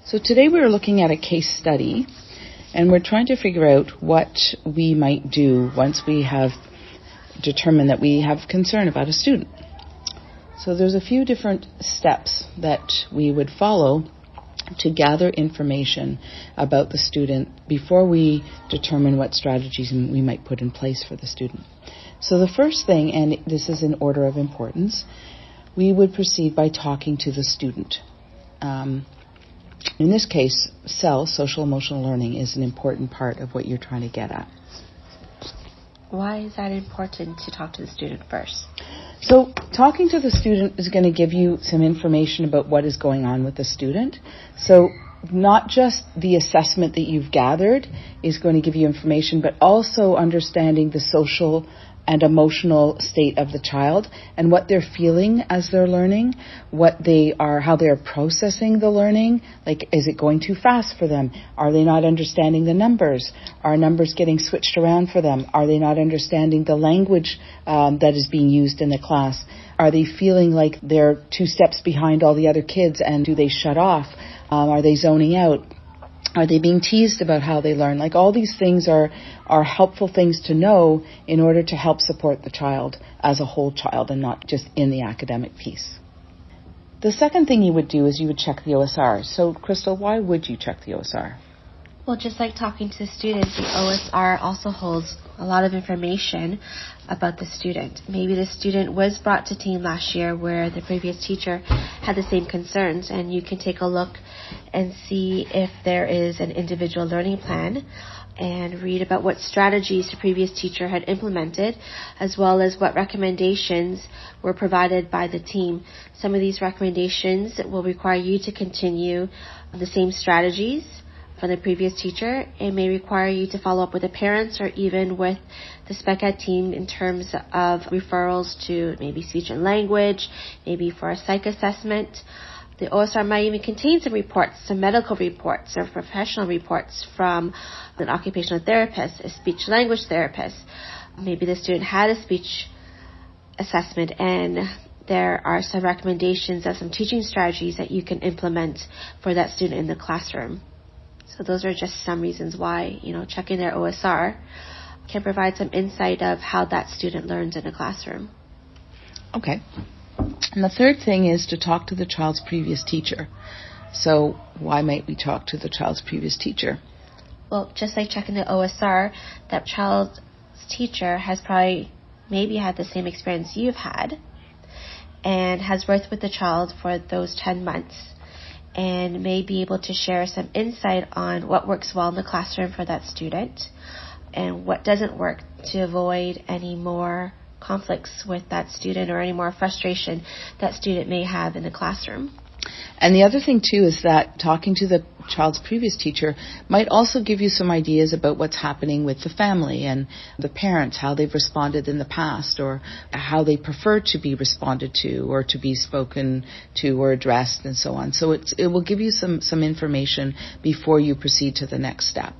So today we're looking at a case study, and we're trying to figure out what we might do once we have determined that we have concern about a student. So there's a few different steps that we would follow to gather information about the student before we determine what strategies we might put in place for the student. So the first thing, and this is in order of importance, we would proceed by talking to the student. In this case, social emotional learning is an important part of what you're trying to get at. Why is that important to talk to the student first? So talking to the student is going to give you some information about what is going on with the student. So not just the assessment that you've gathered is going to give you information, but also understanding the social and emotional state of the child and what they're feeling as they're learning, how they're processing the learning. Like, is it going too fast for them? Are they not understanding the numbers? Are numbers getting switched around for them? Are they not understanding the language that is being used in the class? Are they feeling like they're 2 steps behind all the other kids, and do they shut off? Are they zoning out? Are they being teased about how they learn? Like, all these things are helpful things to know in order to help support the child as a whole child and not just in the academic piece. The second thing you would do is you would check the OSR. So, Crystal, why would you check the OSR? Well, just like talking to the student, the OSR also holds a lot of information about the student. Maybe the student was brought to team last year where the previous teacher had the same concerns, and you can take a look and see if there is an individual learning plan and read about what strategies the previous teacher had implemented, as well as what recommendations were provided by the team. Some of these recommendations will require you to continue the same strategies from the previous teacher. It may require you to follow up with the parents or even with the spec ed team in terms of referrals to maybe speech and language, maybe for a psych assessment. The OSR might even contain some reports, some medical reports or professional reports from an occupational therapist, a speech language therapist. Maybe the student had a speech assessment, and there are some recommendations of some teaching strategies that you can implement for that student in the classroom. So those are just some reasons why, checking their OSR can provide some insight of how that student learns in a classroom. Okay. And the third thing is to talk to the child's previous teacher. So why might we talk to the child's previous teacher? Well, just like checking the OSR, that child's teacher has maybe had the same experience you've had and has worked with the child for those 10 months. And may be able to share some insight on what works well in the classroom for that student and what doesn't work to avoid any more conflicts with that student or any more frustration that student may have in the classroom. And the other thing, too, is that talking to the child's previous teacher might also give you some ideas about what's happening with the family and the parents, how they've responded in the past or how they prefer to be responded to or to be spoken to or addressed and so on. So it will give you some information before you proceed to the next step.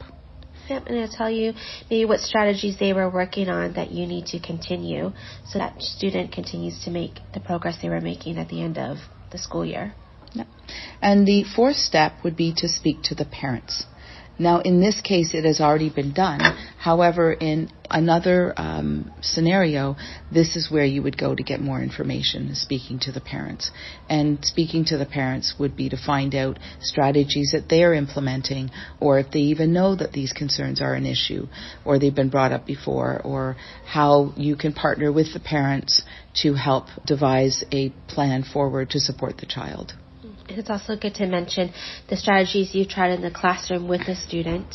Yep, and it'll tell you maybe what strategies they were working on that you need to continue so that student continues to make the progress they were making at the end of the school year. Yeah. And the fourth step would be to speak to the parents. Now, in this case, it has already been done. However, in another scenario, this is where you would go to get more information, speaking to the parents. And speaking to the parents would be to find out strategies that they are implementing, or if they even know that these concerns are an issue, or they've been brought up before, or how you can partner with the parents to help devise a plan forward to support the child. It's also good to mention the strategies you've tried in the classroom with the student.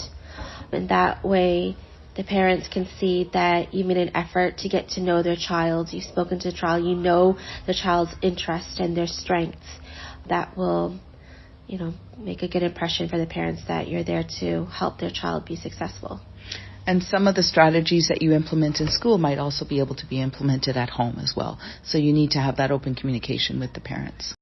And that way, the parents can see that you made an effort to get to know their child. You've spoken to the child. You know the child's interests and their strengths. That will, make a good impression for the parents that you're there to help their child be successful. And some of the strategies that you implement in school might also be able to be implemented at home as well. So you need to have that open communication with the parents.